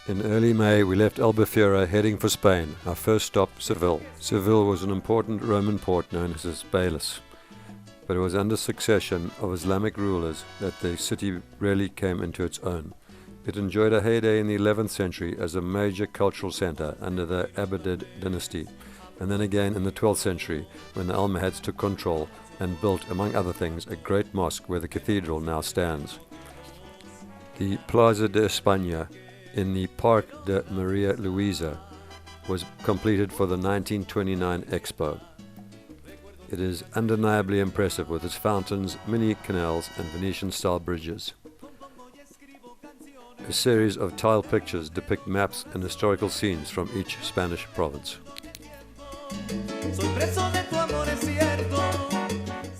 In early May, we left Albufeira heading for Spain, our first stop Seville. Seville was an important Roman port known as Hispalis, but it was under succession of Islamic rulers that the city really came into its own. It enjoyed a heyday in the 11th century as a major cultural center under the Abbasid dynasty, and then again in the 12th century when the Almohads took control and built, among other things, a great mosque where the cathedral now stands. The Plaza de España in the Parc de Maria Luisa was completed for the 1929 Expo. It is undeniably impressive with its fountains, mini canals and Venetian-style bridges. A series of tile pictures depict maps and historical scenes from each Spanish province.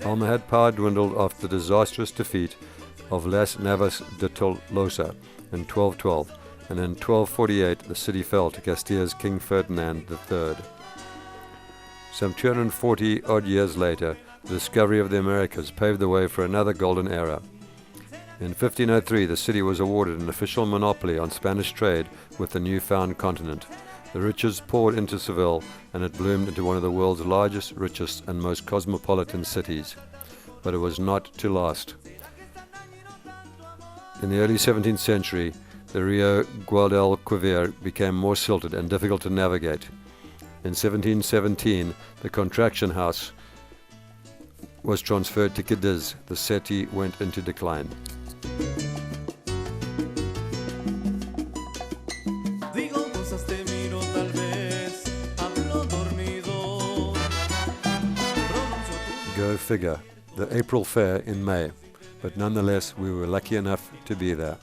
Almohad power dwindled after the disastrous defeat of Las Navas de Tolosa in 1212, and in 1248 the city fell to Castilla's King Ferdinand III. Some 240 odd years later, the discovery of the Americas paved the way for another golden era. In 1503, the city was awarded an official monopoly on Spanish trade with the newfound continent. The riches poured into Seville, and it bloomed into one of the world's largest, richest, and most cosmopolitan cities. But it was not to last. In the early 17th century, the Rio Guadalquivir became more silted and difficult to navigate. In 1717, the Contraction House was transferred to Cadiz. The city went into decline. Go figure, the April Fair in May, but nonetheless we were lucky enough to be there.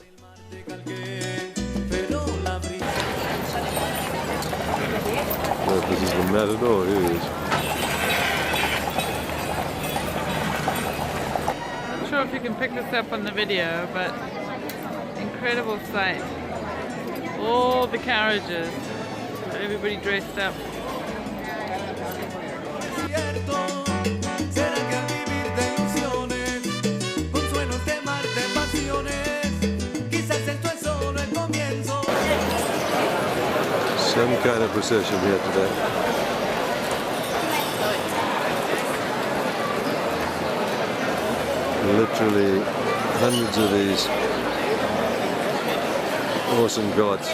This is the Matador, here it is. Not sure if you can pick this up on the video, but incredible sight. All the carriages, everybody dressed up. Some kind of procession here today. Literally hundreds of these awesome gods.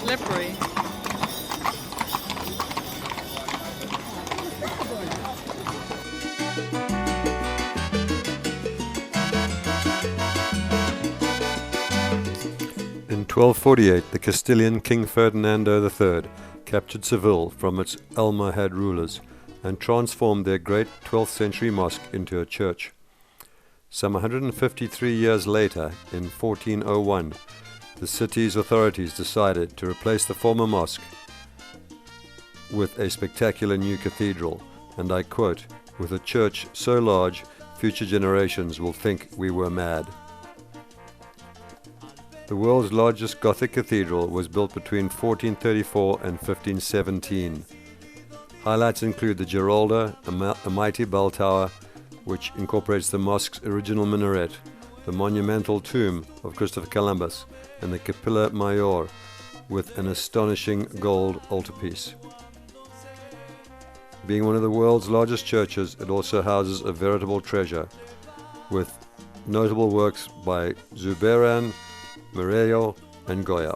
Slippery. In 1248, the Castilian King Ferdinando III captured Seville from its Almohad rulers and transformed their great 12th century mosque into a church. Some 153 years later, in 1401, the city's authorities decided to replace the former mosque with a spectacular new cathedral, and I quote, "with a church so large, future generations will think we were mad." The world's largest Gothic cathedral was built between 1434 and 1517. Highlights include the Giralda, a mighty bell tower, which incorporates the mosque's original minaret, the monumental tomb of Christopher Columbus, and the Capilla Mayor, with an astonishing gold altarpiece. Being one of the world's largest churches, it also houses a veritable treasure, with notable works by Zurbarán, Murillo, and Goya.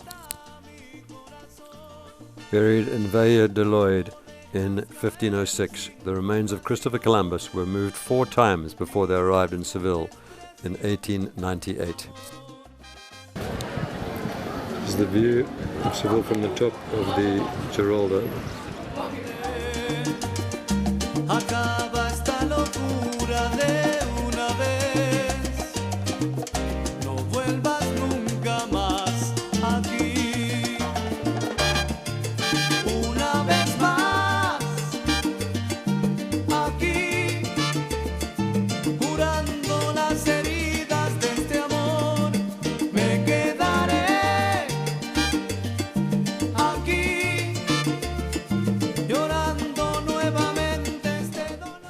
Buried in Valladolid in 1506, the remains of Christopher Columbus were moved 4 times before they arrived in Seville in 1898. This is the view of Seville from the top of the Giralda. Acaba esta locura de una vez, no vuelvas nunca más aquí. Una vez más aquí, curando las heridas de este amor, me quedaré aquí, llorando nuevamente.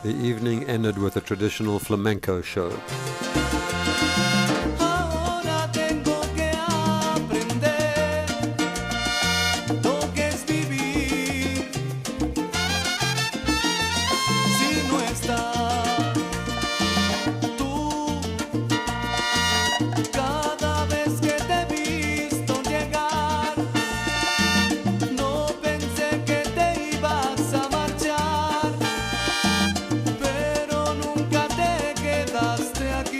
The evening ended with a traditional flamenco show. Ahora tengo que aprender lo que es vivir. Si no estás tú, cada vez que te he visto llegar, no pensé que te ibas a marchar, pero nunca te quedaste aquí.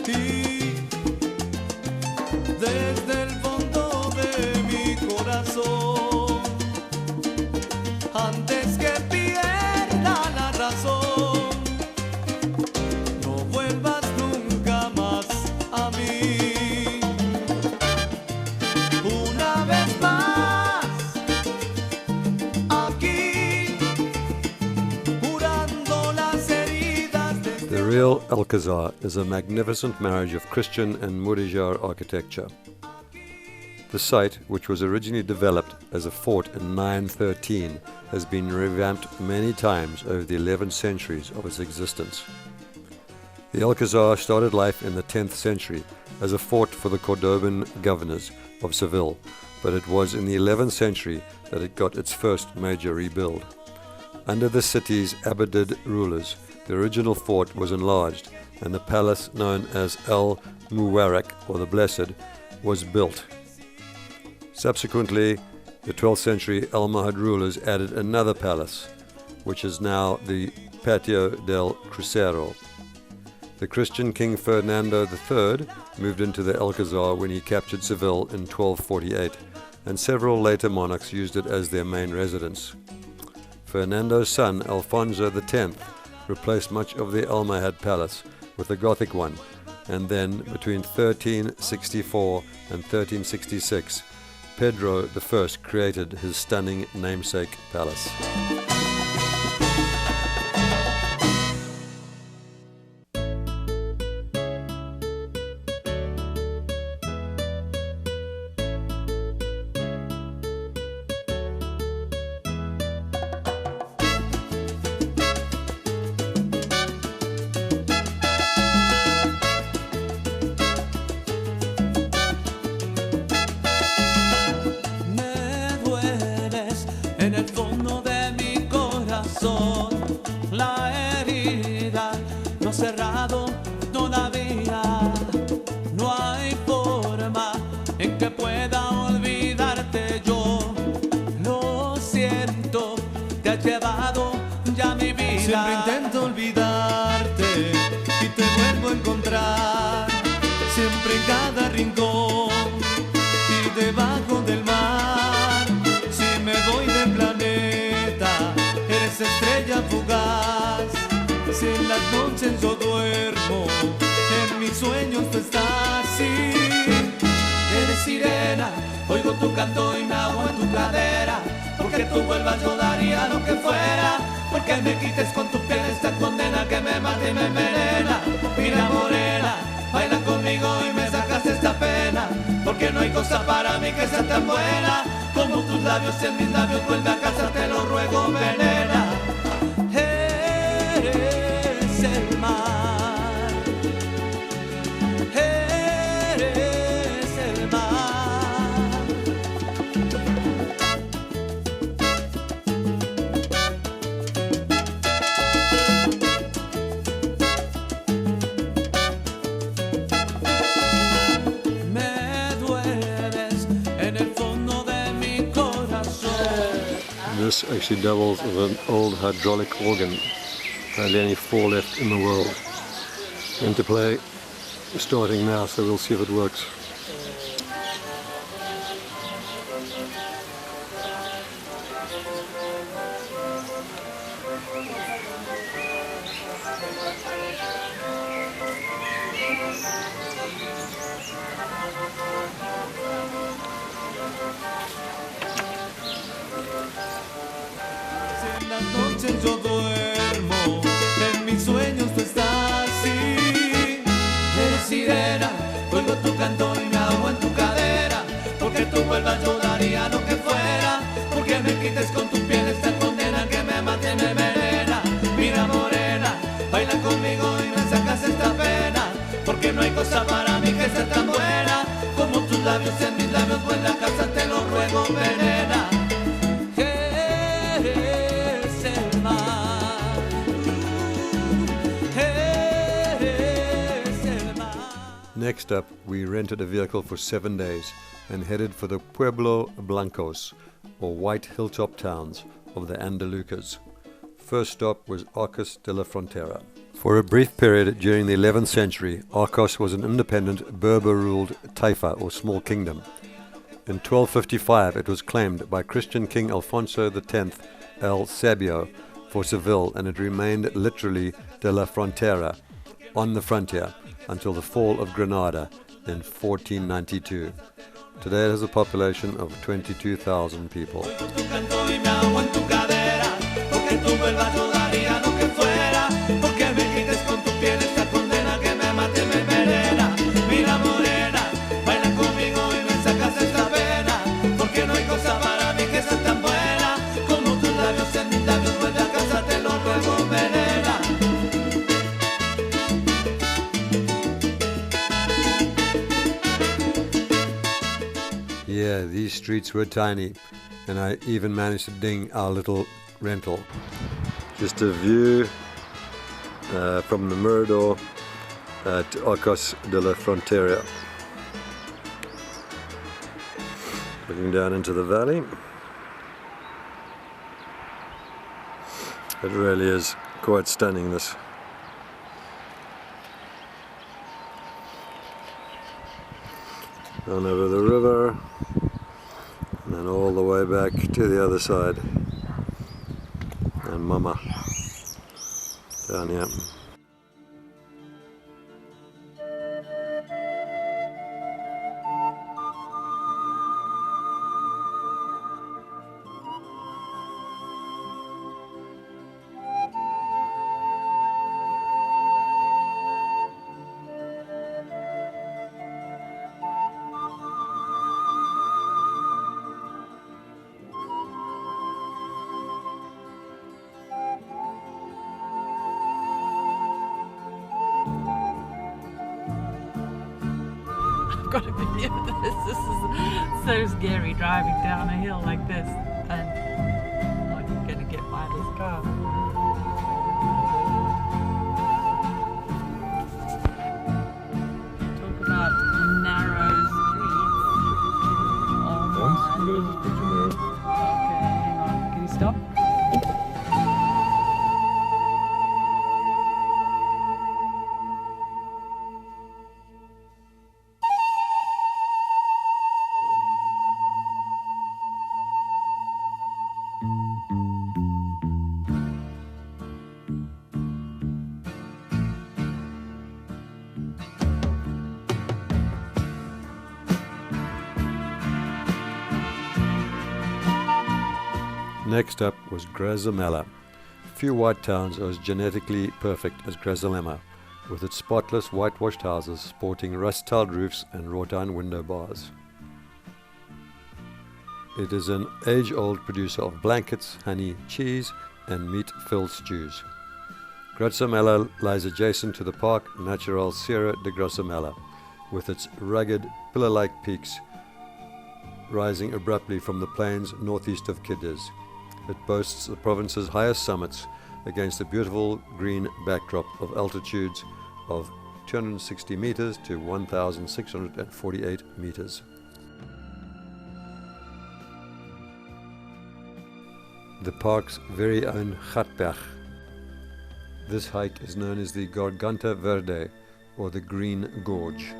Y desde el fondo de mi corazón, antes que pierda la razón, no vuelvas nunca más a mí. Una vez más aquí, curando las heridas de The real Alcazar is a magnificent marriage of Christian and Mudejar architecture. The site, which was originally developed as a fort in 913, has been revamped many times over the 11 centuries of its existence. The Alcazar started life in the 10th century as a fort for the Cordoban governors of Seville, but it was in the 11th century that it got its first major rebuild. Under the city's Abbasid rulers, the original fort was enlarged, and the palace known as El Mubarak, or the Blessed, was built. Subsequently, the 12th century Almohad rulers added another palace, which is now the Patio del Crucero. The Christian King Fernando III moved into the Alcazar when he captured Seville in 1248, and several later monarchs used it as their main residence. Fernando's son, Alfonso X, replaced much of the Almohad palace with a Gothic one, and then between 1364 and 1366, Pedro I created his stunning namesake palace. En el fondo de mi corazón, la herida no ha cerrado todavía. No hay forma en que pueda olvidarte yo. Lo siento, te has llevado ya mi vida. Siempre intento olvidarte y te vuelvo a encontrar. Siempre en cada rincón y debajo del mar. Si me voy del planeta, eres estrella fugaz. Si en las noches yo duermo, en mis sueños tú estás. Sí, eres sirena, oigo tu canto y me ahogo en tu cadera. Porque tú vuelvas yo daría lo que fuera. Porque me quites con tu piel esta condena que me mata y me envenena. Mira morena, baila con conmigo y me sacas esta pena, porque no hay cosa para mí que sea tan buena como tus labios en mis labios. Vuelve a casa, te lo ruego, venena. Eres el mar, eres el mar. Me dueles en el fondo de mi corazón. This actually doubles as an old hydraulic organ. Hardly only 4 left in the world. And to play starting now, so we'll see if it works. En las noches yo duermo, en mis sueños tú estás, sí. Eres sirena, oigo tu canto y me ahogo en tu cadera. Porque tú vuelvas yo daría lo que fuera, porque me quites con tu piel esta condena que me mate, me envenena. Mira morena, baila conmigo y me sacas esta pena, porque no hay cosa para mí que sea tan buena como tus labios en mis labios. Vuelve a casa, te lo ruego, venena. Eres el mar, eres el mar. Next up, we rented a vehicle for 7 days and headed for the Pueblo Blancos, or white hilltop towns of the Andalucas. First stop was Arcos de la Frontera. For a brief period during the 11th century, Arcos was an independent Berber-ruled taifa, or small kingdom. In 1255, it was claimed by Christian King Alfonso X el Sabio for Seville, and it remained literally de la Frontera, on the frontier, until the fall of Granada in 1492. Today it has a population of 22,000 people. Oigo tu canto y me ahogo en tu cadera, porque tú vuelvas yo daría lo que fuera, porque me quites con tu piel esta condena que me mate, me envenena. Mira morena, baila conmigo y me sacas esta pena, porque no hay cosa para mí que sea tan buena como tus labios en mis labios. Vuelve a casa, te lo ruego, venena. Yeah, these streets were tiny, and I even managed to ding our little rental. Just a view from the Mirador to Arcos de la Frontera. Looking down into the valley. It really is quite stunning, this. On over the river, and then all the way back to the other side. And Mama down here. Got a video of this. This is so scary driving down a hill like this, and I'm gonna get by this car. Talk about narrow streets. Oh my. Okay, hang on. Can you stop? Next up was Grazamela. Few white towns are as genetically perfect as Grazalema, with its spotless whitewashed houses sporting rust-tiled roofs and wrought-iron window bars. It is an age-old producer of blankets, honey, cheese, and meat-filled stews. Grossamella lies adjacent to the Parc Natural Sierra de Grossamella, with its rugged, pillar-like peaks rising abruptly from the plains northeast of Cadiz. It boasts the province's highest summits against a beautiful green backdrop of altitudes of 260 meters to 1,648 meters. The park's very own Gatberg. This hike is known as the Garganta Verde, or the Green Gorge.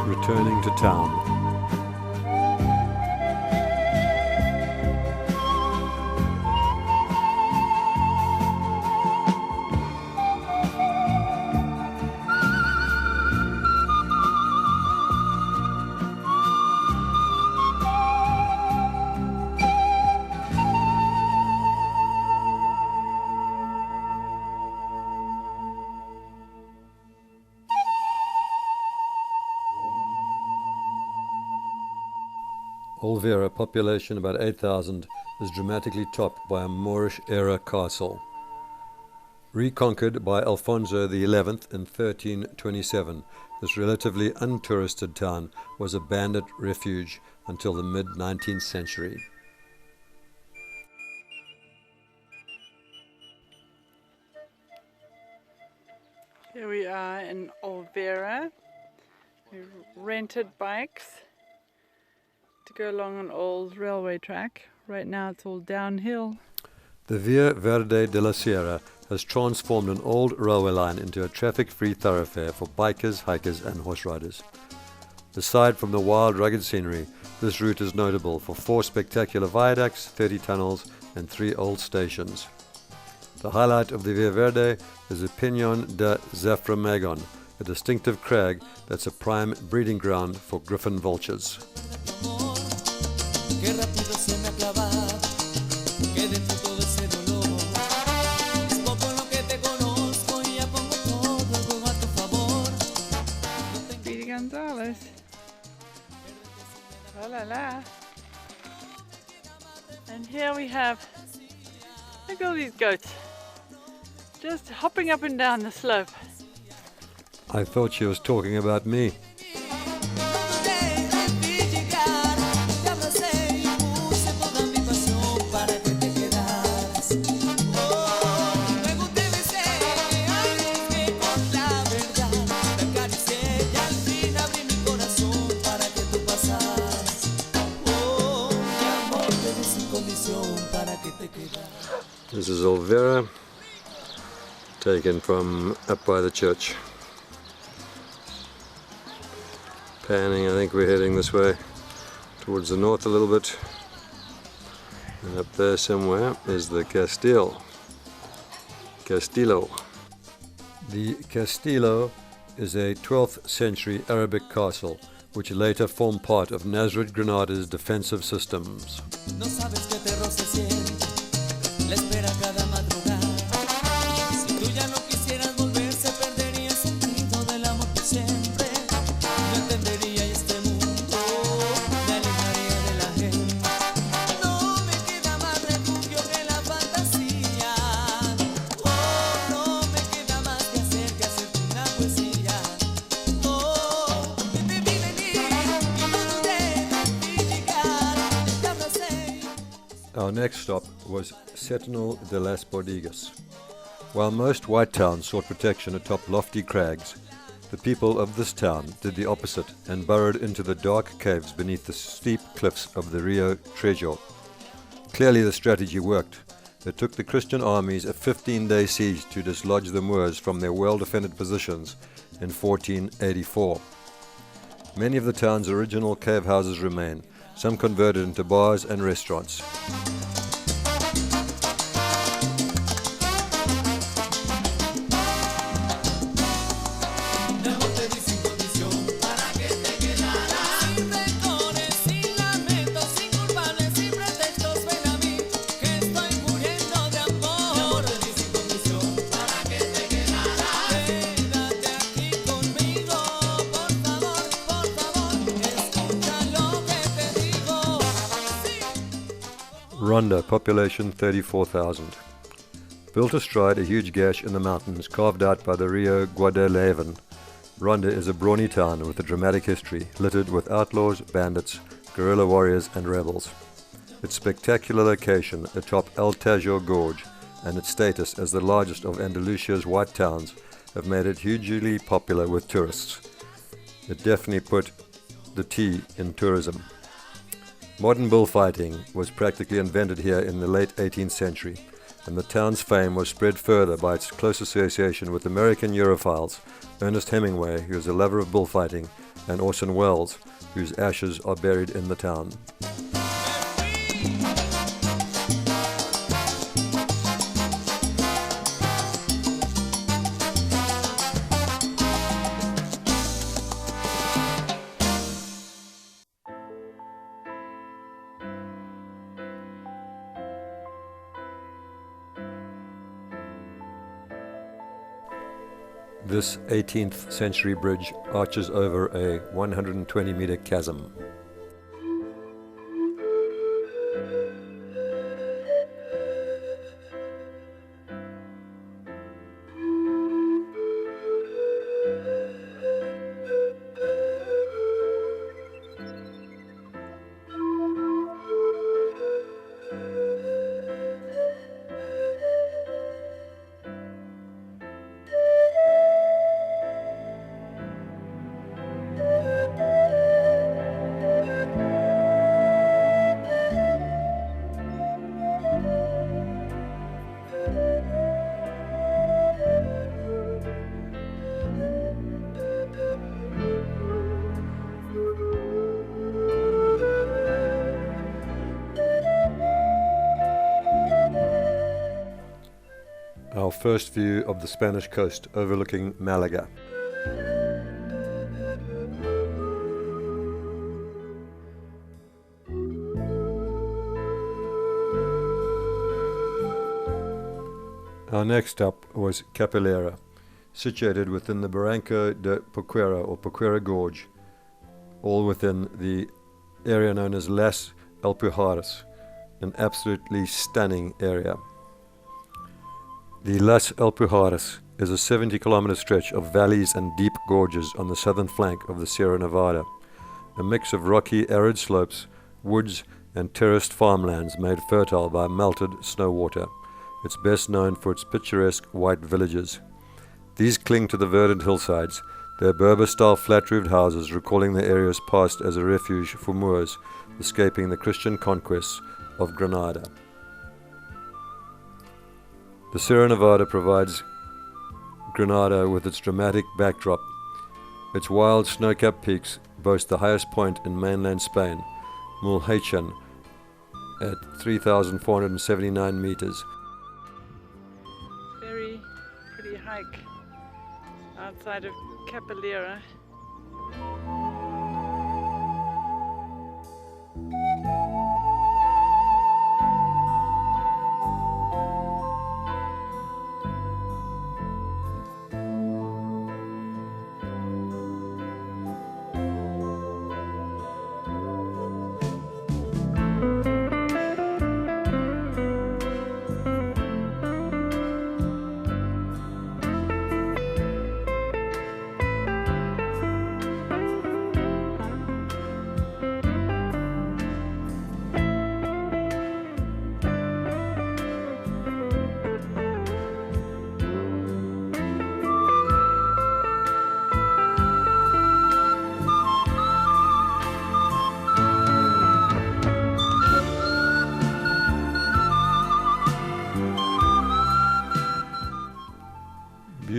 Returning to town. Olvera, population about 8,000, is dramatically topped by a Moorish-era castle. Reconquered by Alfonso XI in 1327, this relatively untouristed town was a bandit refuge until the mid-19th century. Here we are in Olvera. We rented bikes to go along an old railway track. Right now it's all downhill. The Via Verde de la Sierra has transformed an old railway line into a traffic-free thoroughfare for bikers, hikers and horse riders. Aside from the wild, rugged scenery, this route is notable for 4 spectacular viaducts, 30 tunnels and 3 old stations. The highlight of the Via Verde is the Piñón de Zaframagon, a distinctive crag that's a prime breeding ground for griffon vultures. Qué rápido se me ha clavado, que dentro todo ese dolor. Es poco lo que te conozco y ya pongo todo el juego a tu favor. Speedy Gonzales. La la la. And here we have, look at all these goats, just hopping up and down the slope. I thought she was talking about me. This is Olvera, taken from up by the church. Panning, I think we're heading this way, towards the north a little bit. And up there somewhere is the Castillo. The Castillo is a 12th century Arabic castle, which later formed part of Nasrid Granada's defensive systems. No sabes que terror se siente, la espera cada madrugada. Si tú ya no quisieras volver, se perdería el sentido del amor por siempre. No entendería este mundo, me alejaría de la gente. No me queda más refugio que la fantasía. Oh, no me queda más que hacerte una poesía. Oh, te vi venir y no dudé en llegar, te abracé. Our next stop was Setonal de las Bodegas. While most white towns sought protection atop lofty crags, the people of this town did the opposite and burrowed into the dark caves beneath the steep cliffs of the Rio Trejo. Clearly the strategy worked, It took the Christian armies a 15-day siege to dislodge the Moors from their well-defended positions in 1484. Many of the town's original cave houses remain, some converted into bars and restaurants. Ronda, population 34,000. Built astride a huge gash in the mountains carved out by the Rio Guadalharavan, Ronda is a brawny town with a dramatic history, littered with outlaws, bandits, guerrilla warriors and rebels. Its spectacular location atop El Tajor Gorge and its status as the largest of Andalusia's white towns have made it hugely popular with tourists. It definitely put the T in tourism. Modern bullfighting was practically invented here in the late 18th century, and the town's fame was spread further by its close association with American Europhiles, Ernest Hemingway, who is a lover of bullfighting, and Orson Welles, whose ashes are buried in the town. This 18th century bridge arches over a 120-meter chasm. Our first view of the Spanish coast overlooking Malaga. Our next stop was Capilera, situated within the Barranco de Porquera or Porquera Gorge, all within the area known as Las Alpujarras, an absolutely stunning area. The Las Alpujarras is a 70-kilometer stretch of valleys and deep gorges on the southern flank of the Sierra Nevada, a mix of rocky, arid slopes, woods, and terraced farmlands made fertile by melted snow water. It's best known for its picturesque white villages. These cling to the verdant hillsides, their Berber-style flat-roofed houses recalling the area's past as a refuge for Moors escaping the Christian conquests of Granada. The Sierra Nevada provides Granada with its dramatic backdrop. Its wild snow-capped peaks boast the highest point in mainland Spain, Mulhacén, at 3,479 meters. Very pretty hike outside of Capilera.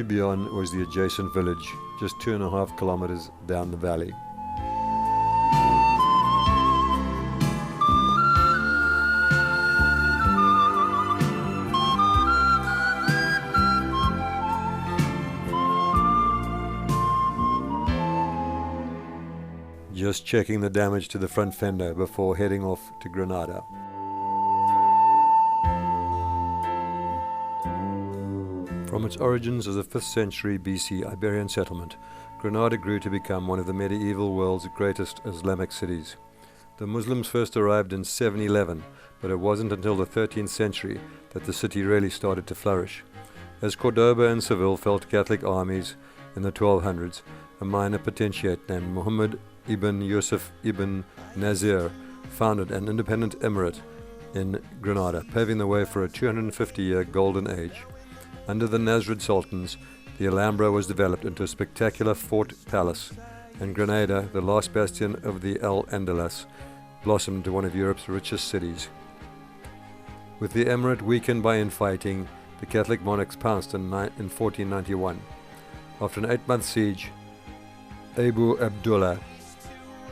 Immediately beyond was the adjacent village, just 2.5 kilometers down the valley. Just checking the damage to the front fender before heading off to Granada. From its origins as a 5th century BC Iberian settlement, Granada grew to become one of the medieval world's greatest Islamic cities. The Muslims first arrived in 711, but it wasn't until the 13th century that the city really started to flourish. As Cordoba and Seville fell to Catholic armies in the 1200s, a minor potentiate named Muhammad ibn Yusuf ibn Nazir founded an independent emirate in Granada, paving the way for a 250-year golden age. Under the Nasrid Sultans, the Alhambra was developed into a spectacular fort palace, and Granada, the last bastion of the Al-Andalus, blossomed into one of Europe's richest cities. With the emirate weakened by infighting, the Catholic monarchs pounced in 1491. After an 8-month siege, Abu Abdullah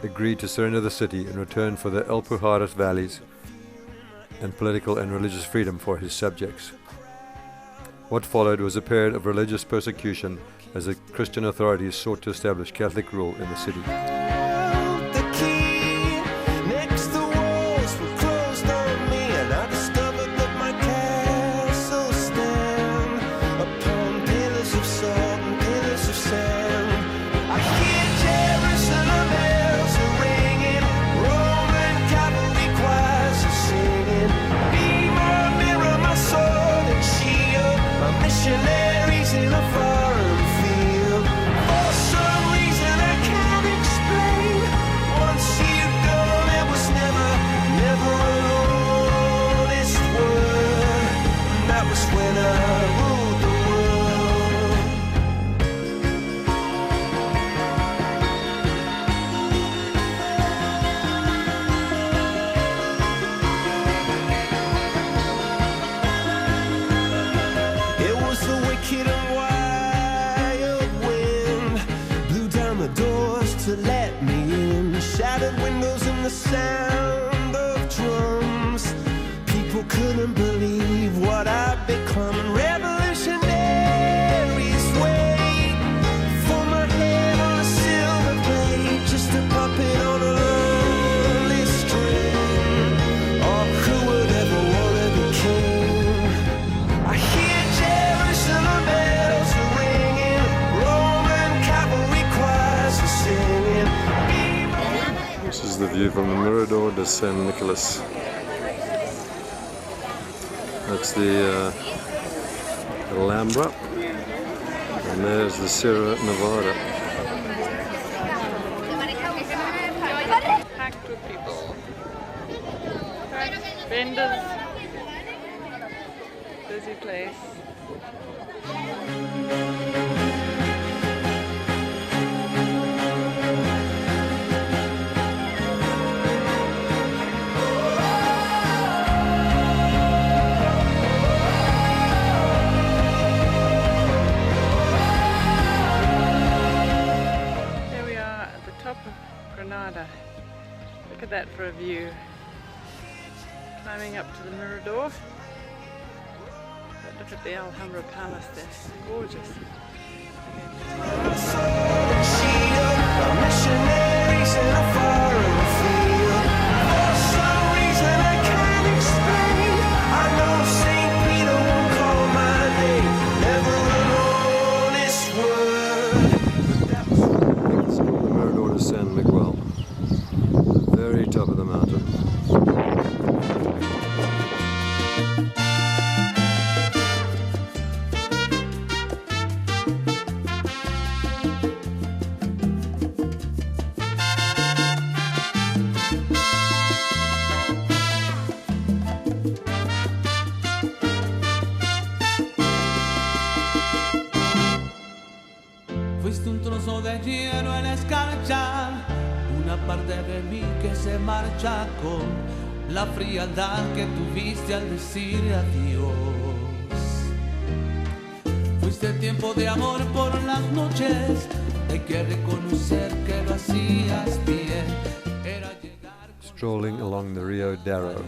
agreed to surrender the city in return for the El Pujaras valleys and political and religious freedom for his subjects. What followed was a period of religious persecution as the Christian authorities sought to establish Catholic rule in the city. Missionaries in a foreign field. For some reason I can't explain. Once you've gone, it was never an honest word. And that was when I ruled the wicked and wild wind blew down the doors to let me in. Shattered windows and the sound of drums. People couldn't believe what I'd become. Revolutionaries wait for my head on a silver plate, just a puppet on a lonely string. Oh, who would ever want to be king? I hear Jerusalem bells are ringing, Roman cavalry choirs are singing. This is the view from the Mirador de San Nicolas. That's the Alhambra, and there's the Sierra Nevada. Packed with people. Vendors. Busy place. Here we are at the top of Granada. Look at that for a view. Climbing up to the Mirador. But look at the Alhambra Palace there. Gorgeous. Missionaries in a foreign field. For some reason I can't explain. I know St. Peter won't call my name. Never an honest word. It's called the Mirador de San Miguel, the very top of the mountain. Fuiste un trozo de hielo en la escarcha, una parte de mí que se marcha con la frialdad que tuviste al decir adiós. este tiempo de amor por las noches, hay que reconocer que lo hacías bien. Era llegar Strolling along the Rio Darro.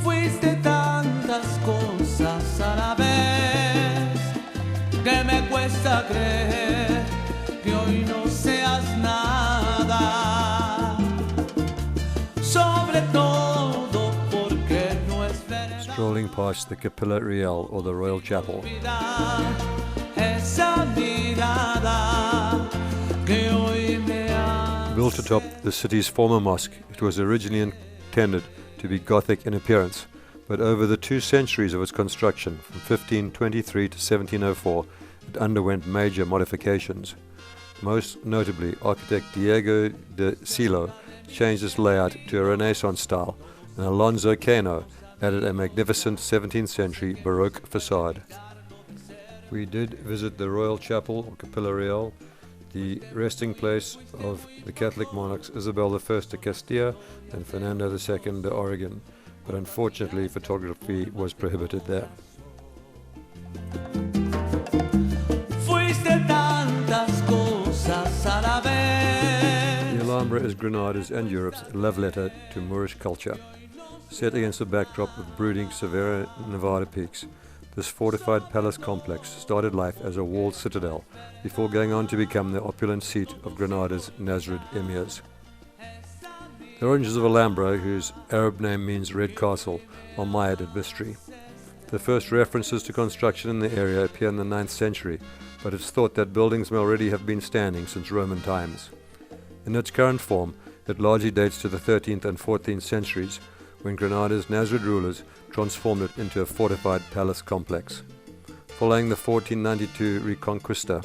Fuiste tantas cosas a la vez que me cuesta creer que hoy no seas nada. Sobre todo porque no es verdad. Strolling past the Capilla Real or the Royal Chapel. Esa mirada que hoy me hace. Built atop the city's former mosque, it was originally intended to be Gothic in appearance, but over the 2 centuries of its construction, from 1523 to 1704, it underwent major modifications. Most notably, architect Diego de Silo changed its layout to a Renaissance style, and Alonso Cano added a magnificent 17th century Baroque facade. We did visit the Royal Chapel, or Capilla Real, the resting place of the Catholic monarchs Isabel I de Castilla and Fernando II de Oregon, but unfortunately photography was prohibited there. Fuiste tantas cosas a la vez. The Alhambra is Granada's and Europe's love letter to Moorish culture. Set against a backdrop of brooding Sierra Nevada peaks, this fortified palace complex started life as a walled citadel before going on to become the opulent seat of Granada's Nasrid emirs. The oranges of Alhambra, whose Arab name means Red Castle, are mired in mystery. The first references to construction in the area appear in the 9th century, but it's thought that buildings may already have been standing since Roman times. In its current form, it largely dates to the 13th and 14th centuries, when Granada's Nasrid rulers transformed it into a fortified palace complex. Following the 1492 Reconquista,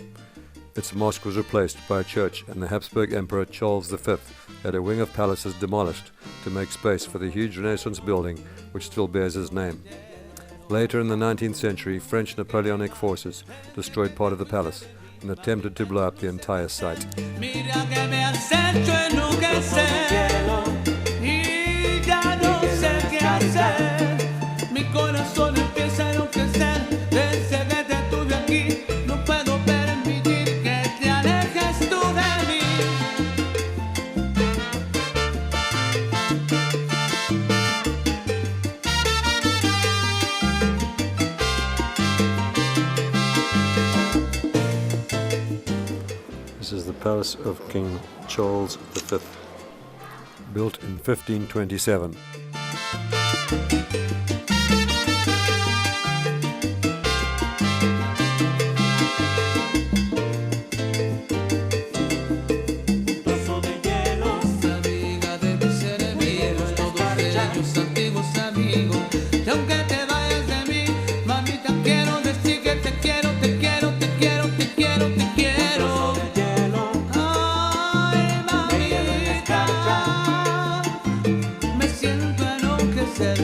its mosque was replaced by a church, and the Habsburg Emperor Charles V had a wing of palaces demolished to make space for the huge Renaissance building which still bears his name. Later in the 19th century, French Napoleonic forces destroyed part of the palace and attempted to blow up the entire site. Mira que me has hecho enloquecer y ya no sé qué hacer. Mi corazón empieza a enloquecer desde que te tuve aquí. No puedo permitir que te alejes tú de mí. This is the palace of King Charles V, built in 1527. Trozo de hielo, amiga de mis enemigos, todos ellos antiguos amigos. Y aunque te vayas de mí, mamita, quiero decir que te quiero, te quiero, te quiero, te quiero, te quiero. Ay, mamita, me siento enloquecer.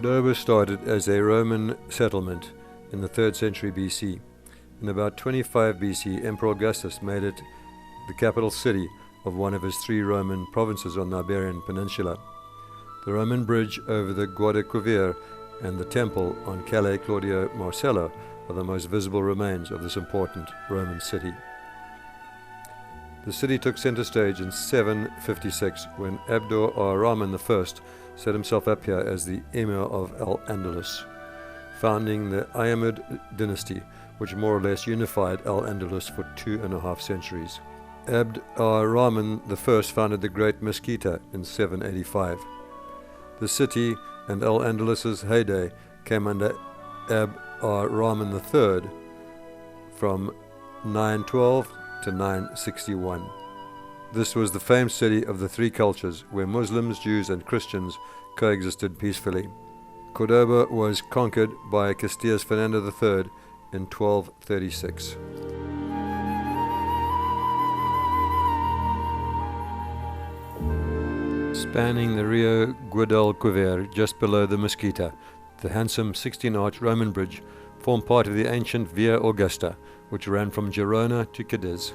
Cordoba started as a Roman settlement in the 3rd century BC. In about 25 BC, Emperor Augustus made it the capital city of one of his 3 Roman provinces on the Iberian Peninsula. The Roman bridge over the Guadalquivir and the temple on Calle Claudio Marcello are the most visible remains of this important Roman city. The city took center stage in 756 when Abd ar-Rahman I set himself up here as the Emir of Al-Andalus, founding the Ayyamid dynasty, which more or less unified Al-Andalus for 2.5 centuries. Abd ar-Rahman I founded the Great Mesquita in 785. The city and Al-Andalus's heyday came under Abd ar-Rahman III from 912 to 961. This was the famed city of the 3 cultures, where Muslims, Jews and Christians coexisted peacefully. Cordoba was conquered by Castilla's Fernando III in 1236. Spanning the Rio Guadalquivir just below the Mesquita, the handsome 16-arch Roman bridge formed part of the ancient Via Augusta, which ran from Girona to Cadiz.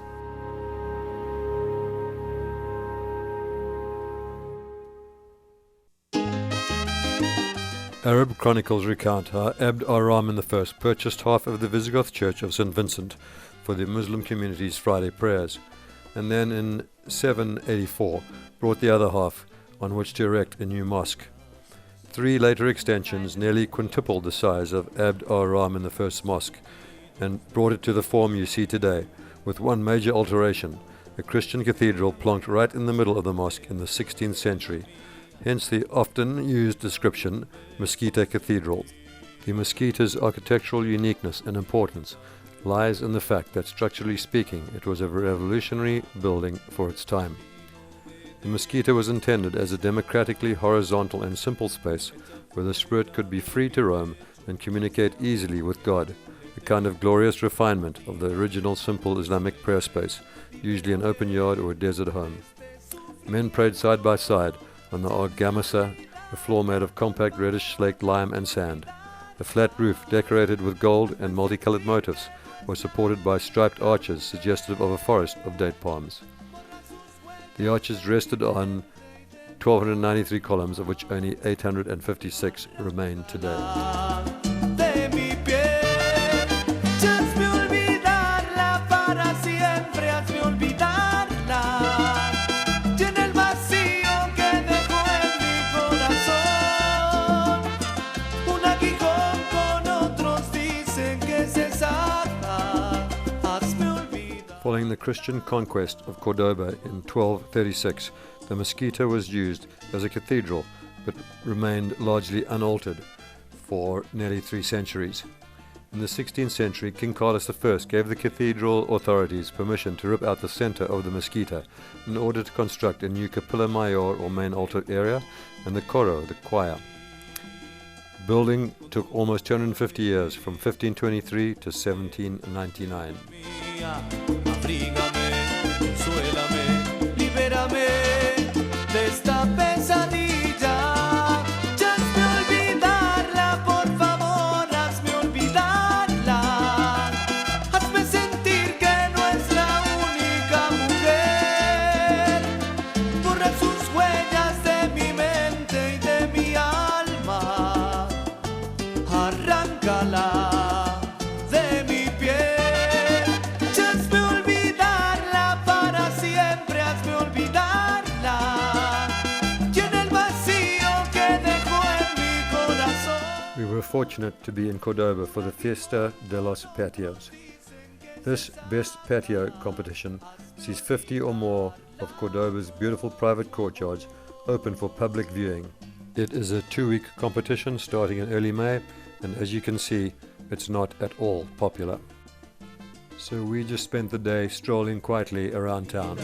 Arab chronicles recount how Abd ar-Rahman I purchased half of the Visigoth church of St. Vincent for the Muslim community's Friday prayers, and then in 784 brought the other half, on which to erect a new mosque. 3 later extensions nearly quintupled the size of Abd ar-Rahman I's mosque and brought it to the form you see today, with one major alteration: a Christian cathedral plonked right in the middle of the mosque in the 16th century, hence the often used description Mesquita Cathedral. The Mesquita's architectural uniqueness and importance lies in the fact that, structurally speaking, it was a revolutionary building for its time. The Mesquita was intended as a democratically horizontal and simple space where the spirit could be free to roam and communicate easily with God, a kind of glorious refinement of the original simple Islamic prayer space, usually an open yard or a desert home. Men prayed side by side on the argamasa, a floor made of compact reddish slaked lime and sand. A flat roof decorated with gold and multicolored motifs was supported by striped arches suggestive of a forest of date palms. The arches rested on 1,293 columns, of which only 856 remain today. Following the Christian conquest of Cordoba in 1236, the Mesquita was used as a cathedral but remained largely unaltered for nearly 3 centuries. In the 16th century, King Carlos I gave the cathedral authorities permission to rip out the center of the Mesquita in order to construct a new Capilla Mayor or main altar area and the coro, the choir. Building took almost 250 years, from 1523 to 1799. Abrígame, consuélame, libérame de esta pesadilla. Ya hazme olvidarla, por favor, hazme olvidarla. Hazme sentir que no es la única mujer. Borra sus huellas de mi mente y de mi alma. Arráncala de mi piel. We were fortunate to be in Cordoba for the Fiesta de los Patios. This Best Patio competition sees 50 or more of Cordoba's beautiful private courtyards open for public viewing. It is a 2-week competition starting in early May, and as you can see, it's not at all popular. So we just spent the day strolling quietly around town.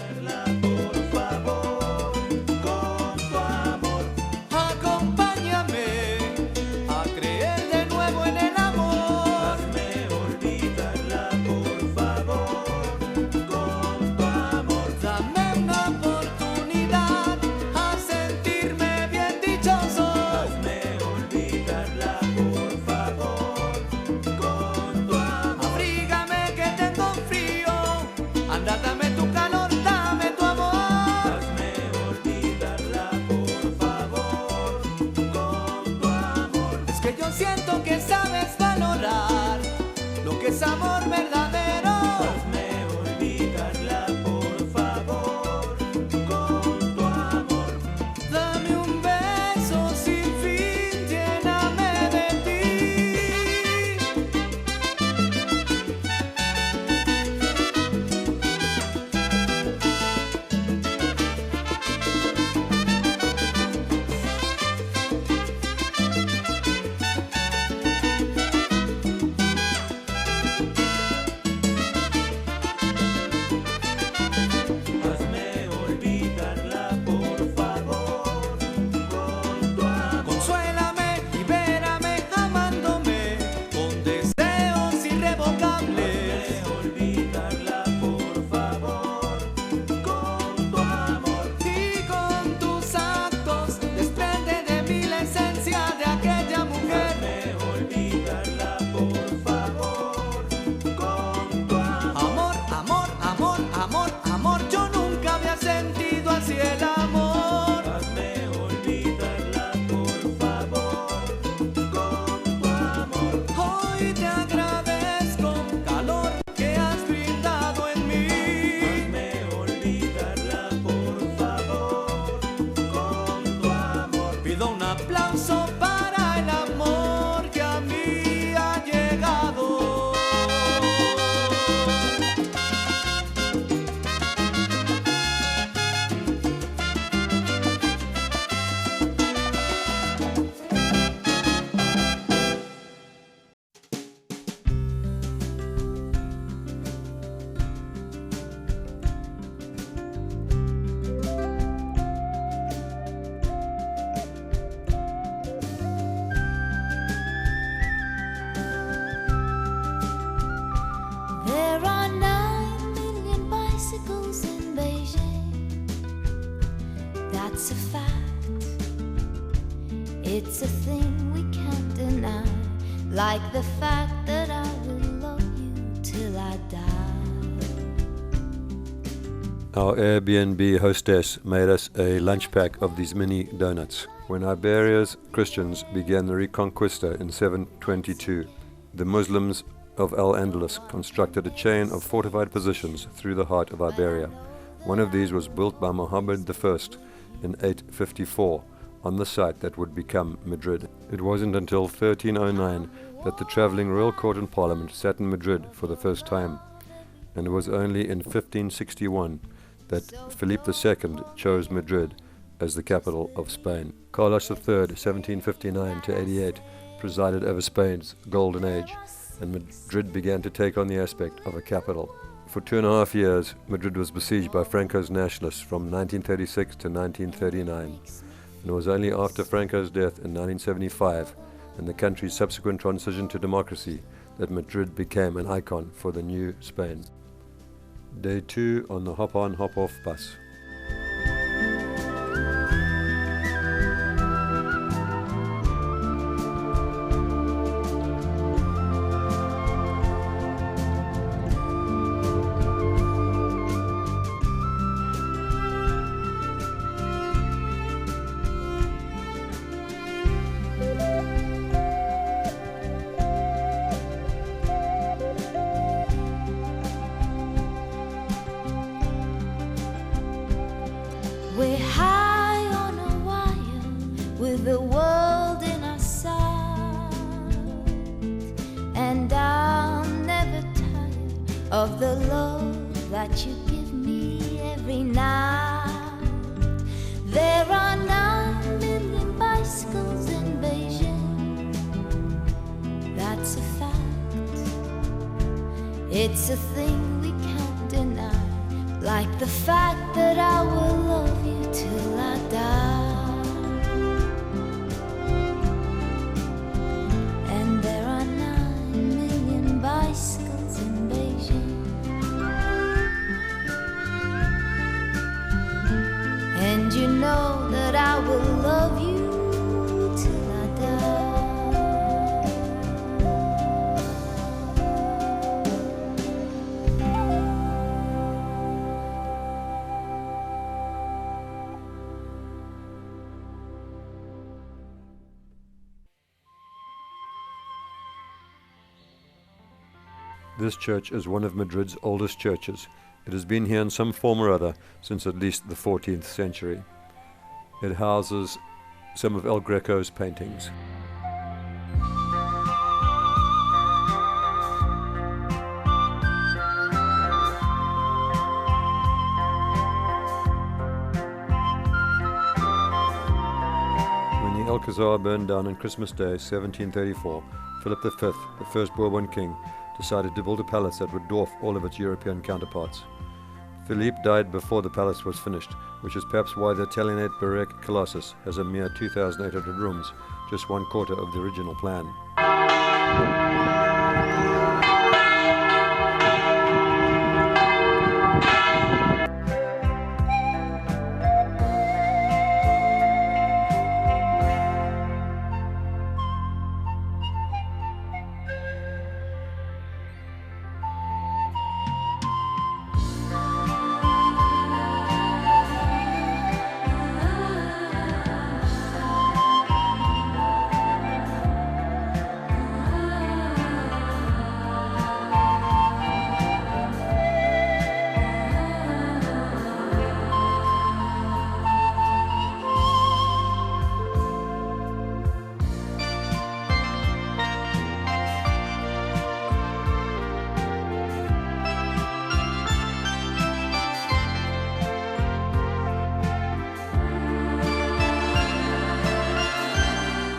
That's a fact. It's a thing we can't deny, like the fact that I will love you till I die. Our Airbnb hostess made us a lunch pack of these mini donuts. When Iberia's Christians began the Reconquista in 722, the Muslims of Al-Andalus constructed a chain of fortified positions through the heart of Iberia. One of these was built by Muhammad I in 854 on the site that would become Madrid. It wasn't until 1309 that the travelling royal court and parliament sat in Madrid for the first time, and it was only in 1561 that Philip II chose Madrid as the capital of Spain. Carlos III, 1759 to 88, presided over Spain's golden age, and Madrid began to take on the aspect of a capital. For 2.5 years, Madrid was besieged by Franco's nationalists from 1936 to 1939, and it was only after Franco's death in 1975 and the country's subsequent transition to democracy that Madrid became an icon for the new Spain. Day 2 on the hop-on, hop-off bus. We're high on a wire with the world in our sight, and I'll never tire of the love that you give me every night. There are 9 million bicycles in Beijing. That's a fact. It's a thing we can't deny, like the fact that I will love you till I die. And there are 9 million bicycles in Beijing. And you know that I will love you till I die. This church is one of Madrid's oldest churches. It has been here in some form or other since at least the 14th century. It houses some of El Greco's paintings. When the Alcazar burned down on Christmas Day, 1734, Philip V, the first Bourbon king, decided to build a palace that would dwarf all of its European counterparts. Philippe died before the palace was finished, which is perhaps why the Italianate Baroque Colossus has a mere 2,800 rooms, just 1/4 of the original plan.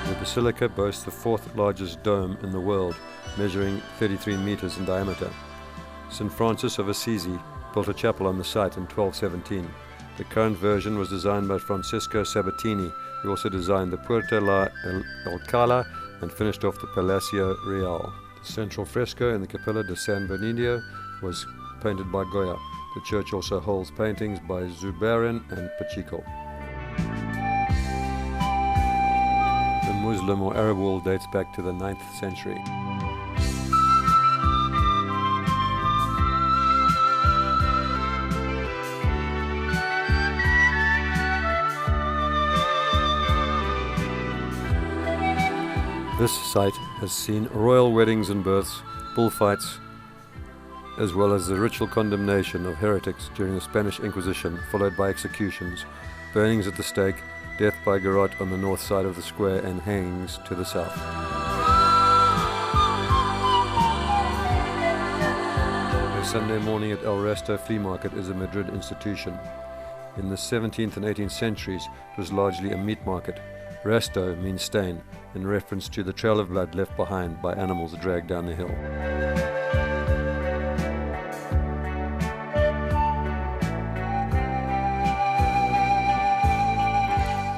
The basilica boasts the 4th largest dome in the world, measuring 33 meters in diameter. St. Francis of Assisi built a chapel on the site in 1217. The current version was designed by Francesco Sabatini, who also designed the Puerta la Alcala and finished off the Palacio Real. The central fresco in the Capella de San Bernardo was painted by Goya. The church also holds paintings by Zurbarán and Pacheco. Muslim or Arab wall dates back to the 9th century. This site has seen royal weddings and births, bullfights, as well as the ritual condemnation of heretics during the Spanish Inquisition, followed by executions, burnings at the stake, death by garrote on the north side of the square, and hangings to the south. A Sunday morning at El Resto flea market is a Madrid institution. In the 17th and 18th centuries, it was largely a meat market. Resto means stain, in reference to the trail of blood left behind by animals dragged down the hill.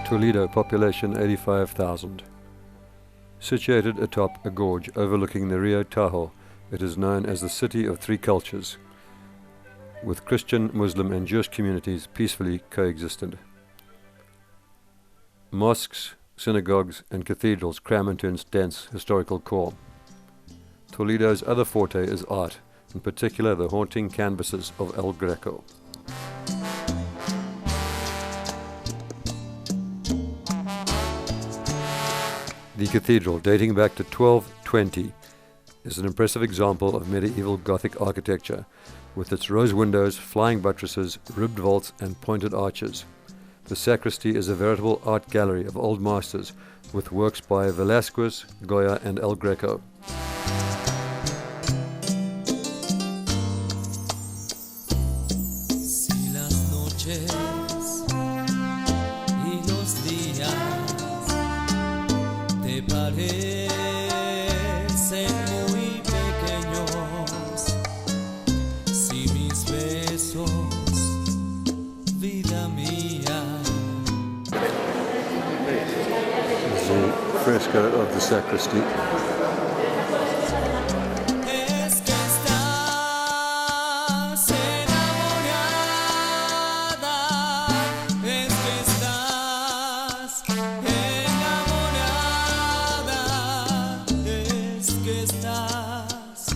Toledo, population 85,000. Situated atop a gorge overlooking the Rio Tajo, it is known as the City of Three Cultures, with Christian, Muslim and Jewish communities peacefully coexisted. Mosques, synagogues and cathedrals cram into its dense historical core. Toledo's other forte is art, in particular the haunting canvases of El Greco. The cathedral, dating back to 1220, is an impressive example of medieval Gothic architecture, with its rose windows, flying buttresses, ribbed vaults and pointed arches. The sacristy is a veritable art gallery of old masters, with works by Velázquez, Goya and El Greco. Si las noches y los días te parecen muy pequeños, si mis besos, vida mía. The fresco of the sacristy. Es que estás enamorada, es que estás enamorada, es que estás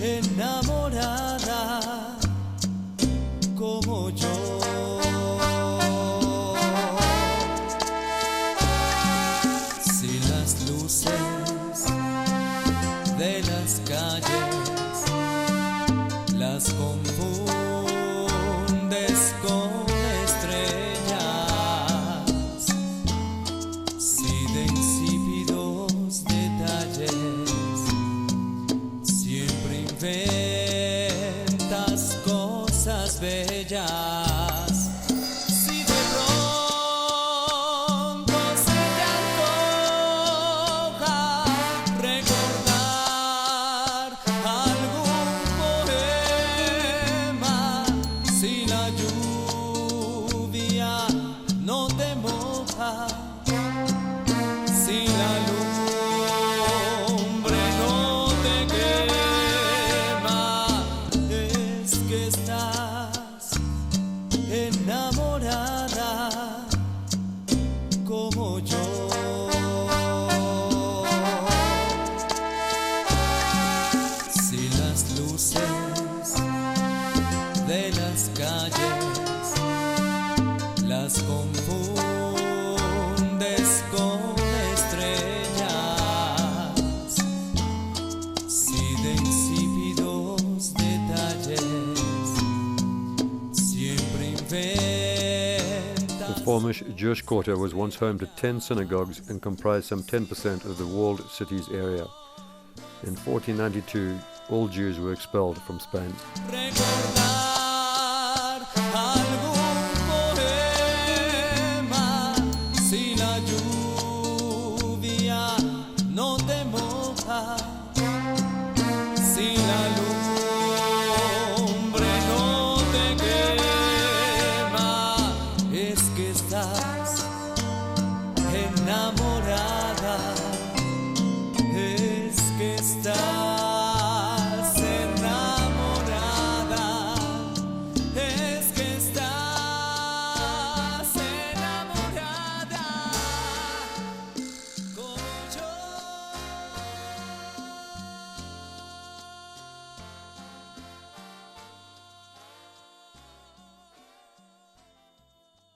enamorada como yo. Si las luces de las calles las confundes con estrellas, si de insípidos detalles siempre inventas cosas bellas, si de pronto se te antoja recordar algún poema, si la lluvia no te moja, si la lumbre no te quema, es que estás enamorada como yo. Si las luces de las calles las confundes con estrellas, si de insípidos detalles siempre inventas. The former Jewish quarter was once home to 10 synagogues and comprised some 10% of the walled city's area. In 1492, all Jews were expelled from Spain. Recordar